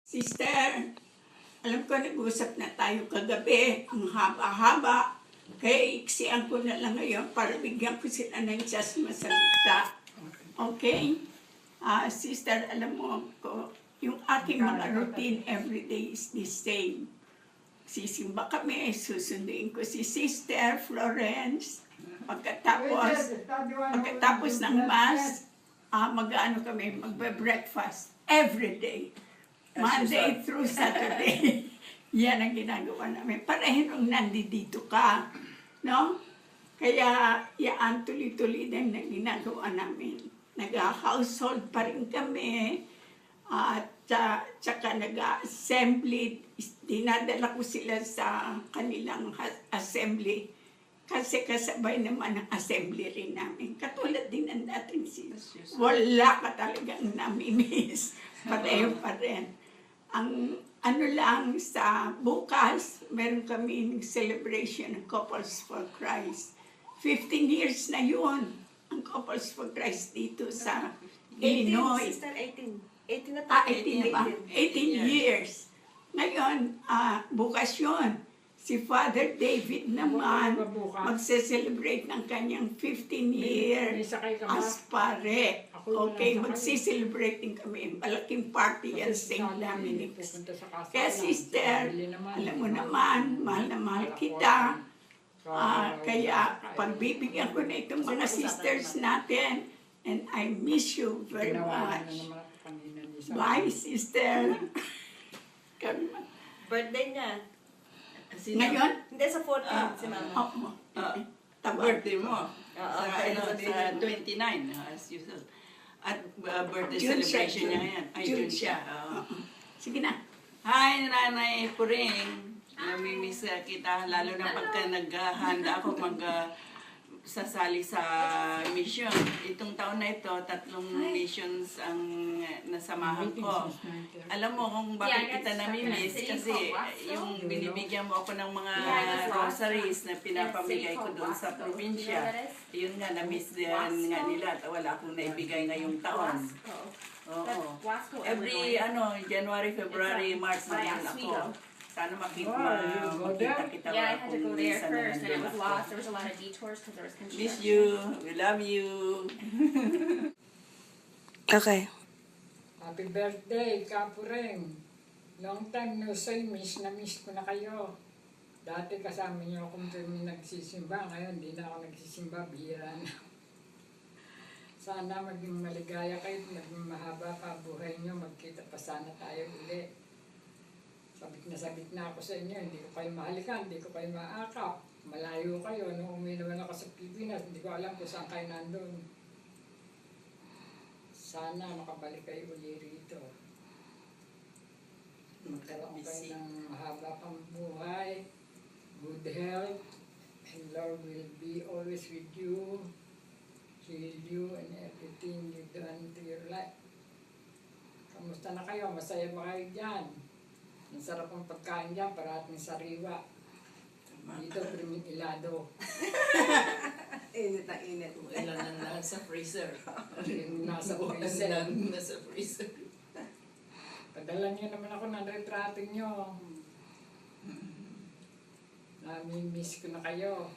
Sister, alam ko nag-usap na tayo kagabi, ang haba-haba. Kaya iksian ko na lang ngayon para bigyan ko sila ng just masalita. Okay? Sister, alam mo ko, yung aking mga routine everyday is the same. Sisimba kami, susunduin ko si Sister Florence. Pagkatapos ng Mass, mag-ano kami, magbe-breakfast every day. Monday through Saturday. Yan ang ginagawa namin. Parehin nung nandito ka. No? Kaya yan tuloy-tuloy din na ginagawa namin. Nag-household pa rin kami. At tsaka nag-assembly. Dinadala ko sila sa kanilang assembly. Kasi kasabay naman ang assembly rin namin. Katulad din ng dating sila. Wala ka talagang namimiss. Pareho pa rin. Ang ano lang sa bukas, meron kaming celebration ng Couples for Christ. 15 years na yun, ang Couples for Christ dito sa Illinois. 18, sister, 18. 18 na 18 ba? 18 years. Ngayon, bukas yun. Si Father David naman magse-celebrate ng kanyang 15 years as pare. Okay, magse-celebrate din kami. Malaking party yan sa St. Dominic's. Kaya sister, alam mo naman, mahal na mahal kita. Kaya pagbibigyan ko na itong mga sisters natin. And I miss you very much. Bye, sister. Birthday niya. Ngayon? Hindi, sa 14, si Mama. Birthday mo. Sa 29, as usual. At birthday June celebration siya, niya ngayon. Ay, June June siya. Sige na. Hi, Nanay Puring. Namimiss kita, lalo na pagka naghahanda ako sasali sa mission. Itong taon na ito, 3 missions ang nasamahan ko. Alam mo kung bakit kita namimiss kasi yung binibigyan mo ako ng mga rosaries na pinapamigay ko doon sa probinsya. Yun nga, na-miss din nga nila at wala akong naibigay ngayong taon. Oo. Every January, February, March na yan ako. Sana makita kita. Yeah, I had to go there first, and it was lost. There was a lot of detours because there was construction. Miss you. We love you. Okay. Happy birthday, Kapureng. Long time no say, miss na miss ko na kayo. Dati kasama niyo akong kami nagsisimba. Ngayon, di na ako nagsisimba. Bihira na. Sana maging maligaya kayo. Maging mahaba pa buhay niyo. Magkita pa sana tayo ulit. Sabik na ako sa inyo, hindi ko kayo mahalikan, hindi ko kayo maakap. Malayo kayo, nung umuwi naman ako sa Pilipinas, hindi ko alam kung saan kayo nandun. Sana makabalik kayo uli rito. Magkaroon kayo ng mahaba pang buhay, good health, and Lord will be always with you, heal you and everything you've done to your life. Kamusta na kayo? Masaya ba kayo dyan? Ang sarap ng pagkain dyan, parating sariwa. Dito, priming ilado. Init na init. Ilan na nasa freezer. Yung nasa freezer. Nasa freezer. Padala niyo naman ako ng retrato niyo. Nami-miss ko na kayo.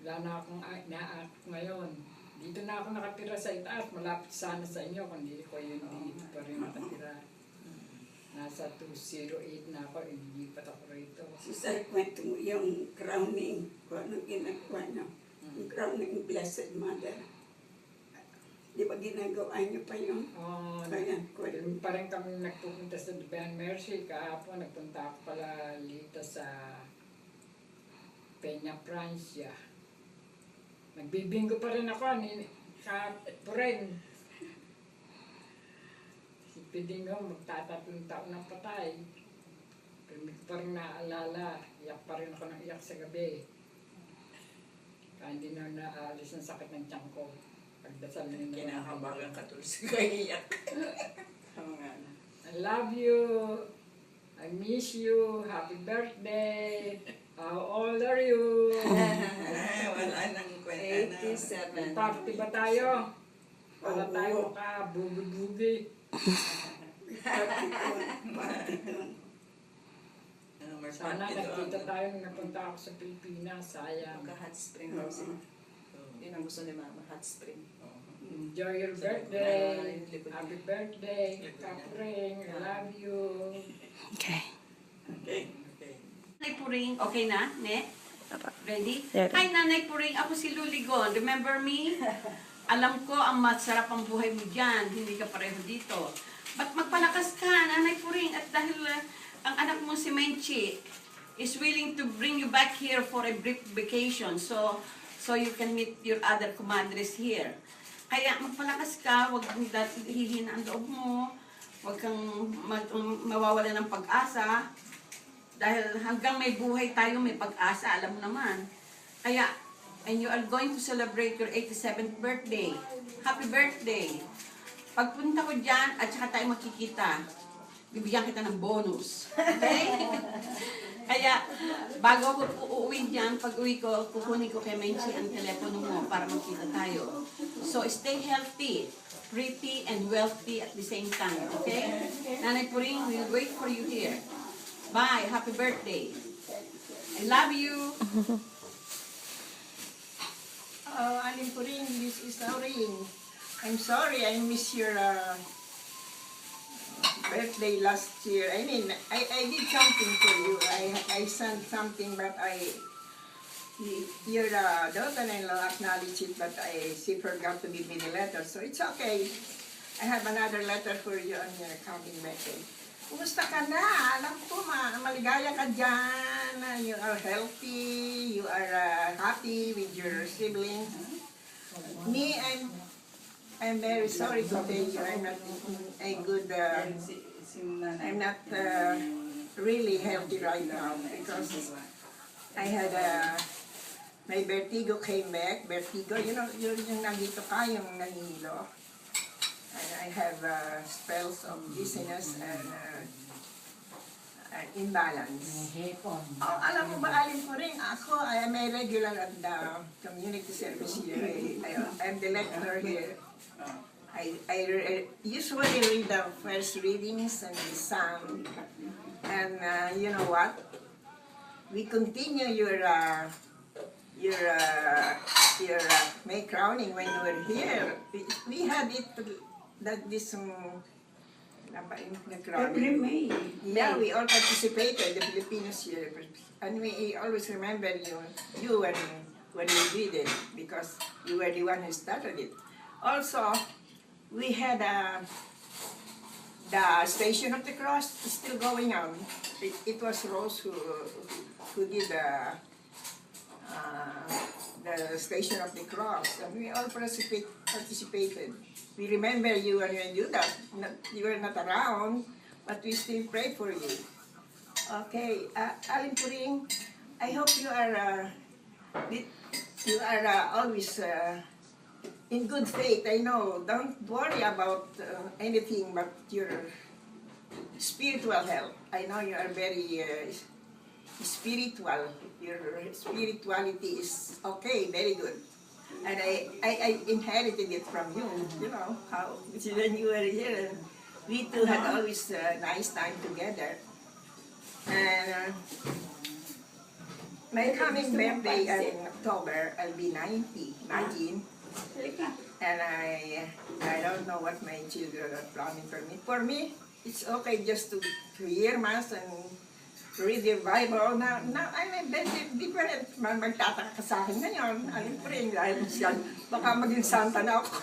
Wala na akong na-act ngayon. Dito na ako nakatira sa itaas. Malapit sana sa inyo, kundi ko yun dito pa rin nakatira. Nasa 208 na ako, ilipat ako rito. Sister, kwento mo yung crowning. Kung anong ginagawa niyo. Yung crowning Blessed Mother. Di ba ginagawa niyo pa yung? Kaya, Yun pa rin kami nagpupunta sa Divine Mercy. Kahapon, nagpunta ako pala dito sa Peña, Francia. Nagbibingo pa rin ako, Kapureng. Pidingo, magtatatlong taon ng patay. Pero hindi ko pa rin naaalala. Iyak pa rin ako ng iyak sa gabi. Kaya hindi na naalis ang sakit ng tiyan ko. Pagdasal na yun. Kinahabagan ka tuloy sa kaiyak. I love you. I miss you. Happy birthday. How old are you? Wala nang kwenta na. 87. Party ba tayo? Para tayo ka bugi-bugi. Sana nakita tayo nung napunta ako sa Pilipinas. Sayang. Hot spring daw sila. Yun ang gusto ni Mama, hot spring. Enjoy your birthday. Happy birthday. Kapring, I love you. Okay. Nanay Puring, okay na, ne? Ready? Hi, Nanay Puring, ako si Luligon. Remember me? Alam ko ang masarap ang buhay mo dyan. Hindi ka pareho dito. Ba't magpalakas ka, Nanay Puring? At dahil ang anak mo si Menchi is willing to bring you back here for a brief vacation. So you can meet your other comadres here. Kaya magpalakas ka, huwag hihina ang loob mo, huwag kang mawawala ng pag-asa. Dahil hanggang may buhay tayo, may pag-asa, alam mo naman. Kaya, and you are going to celebrate your 87th birthday. Happy birthday! Pagpunta ko dyan, at saka tayo makikita, bibigyan kita ng bonus. Okay? Kaya, bago ako uuwi dyan, pag uwi ko, kukunin ko kay Menchi ang telepono mo para magkita tayo. So, stay healthy, pretty, and wealthy at the same time. Okay? Nanay Puring, we'll wait for you here. Bye. Happy birthday. I love you. Aling Puring, this is Auring. I'm sorry I missed your birthday last year. I mean, I did something for you. I sent something, but your daughter-in-law acknowledged it, but she forgot to give me the letter. So it's okay. I have another letter for you on your coming birthday. Kumusta ka na? Alam ko, maligaya ka dyan. You are healthy. You are happy with your siblings. Me, I'm very sorry to tell you I'm not a good, I'm not really healthy right now because I had my vertigo came back. Vertigo, you know, yung nandito ka, yung nahihilo. And I have spells of dizziness and imbalance. Oh, alam mo ba, Aling Puring, ako, I am a regular at the community service here. I'm the lecturer here. I usually read the first readings and the psalm. And you know what? We continue your May crowning when you were here. We had it that this Every May. Yeah, we all participated, the Filipinos here. And we always remember you when we did it, because you were the one who started it. Also, we had the Station of the Cross still going on. It was Rose who did the Station of the Cross, and we all participated. We remember you when you do that. You were not around, but we still pray for you. Okay, Aling Puring, I hope you are always in good faith. I know. Don't worry about anything but your spiritual health. I know you are very spiritual. Your spirituality is okay, very good. And I inherited it from you, you know, how when you were here, we two had always a nice time together. And my coming birthday in October, I'll be 90, imagine. And I don't know what my children are planning for me. For me, it's okay just to hear Mass and read the Bible. Now I'm a bit different. Magtataka ka sa akin ngayon. Aling Puring, dahil baka maging santa na ako.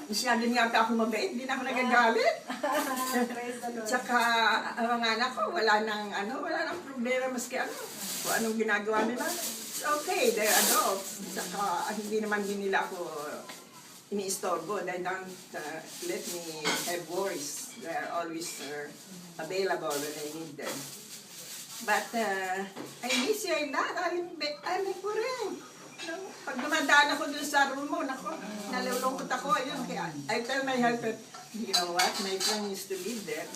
Masyado niya ako mabait, hindi na ako nagagalit. Tsaka ang mga anak ko, wala nang problema maski kung anong ginagawa nila. It's okay, they're adults. Tsaka hindi naman din nila ako ini-istorbo. They don't let me have worries. They're always available when I need them. But I miss you a lot, Aling Puring. Pag dumadaan ako dun sa room mo, nalulungkot ako. Yun, kaya I tell my helper, you know what, my friend used to live there.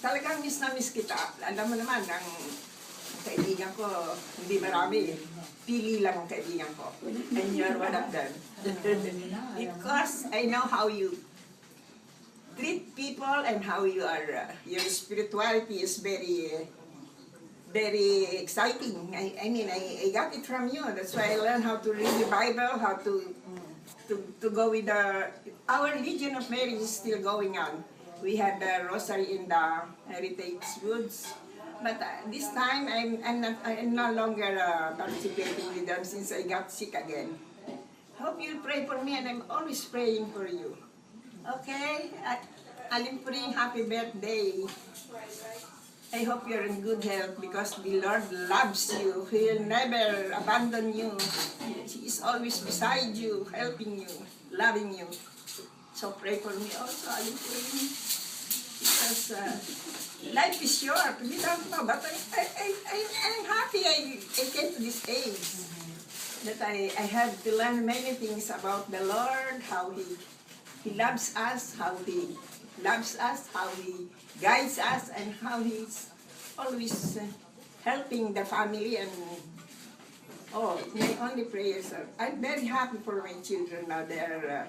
Talagang miss na miss kita. Alam mo naman, ang kaibigan ko, hindi marami. Pili lang ang kaibigan ko. And you're one of them. Because I know how you people and how you are, your spirituality is very exciting. I mean, I got it from you. That's why I learned how to read the Bible, how to go with our Legion of Mary is still going on. We had the rosary in the Heritage Woods. But this time, I'm no longer participating with them since I got sick again. Hope you'll pray for me, and I'm always praying for you. Okay? Aling Puring, happy birthday. I hope you're in good health because the Lord loves you. He'll never abandon you. He is always beside you, helping you, loving you. So pray for me also, Aling Puring. Because life is short. We don't know, but I'm happy I came to this age. That I had to learn many things about the Lord, how He loves us, how He loves us, how He guides us, and how He's always helping the family and all. My only prayers are, I'm very happy for my children now. They're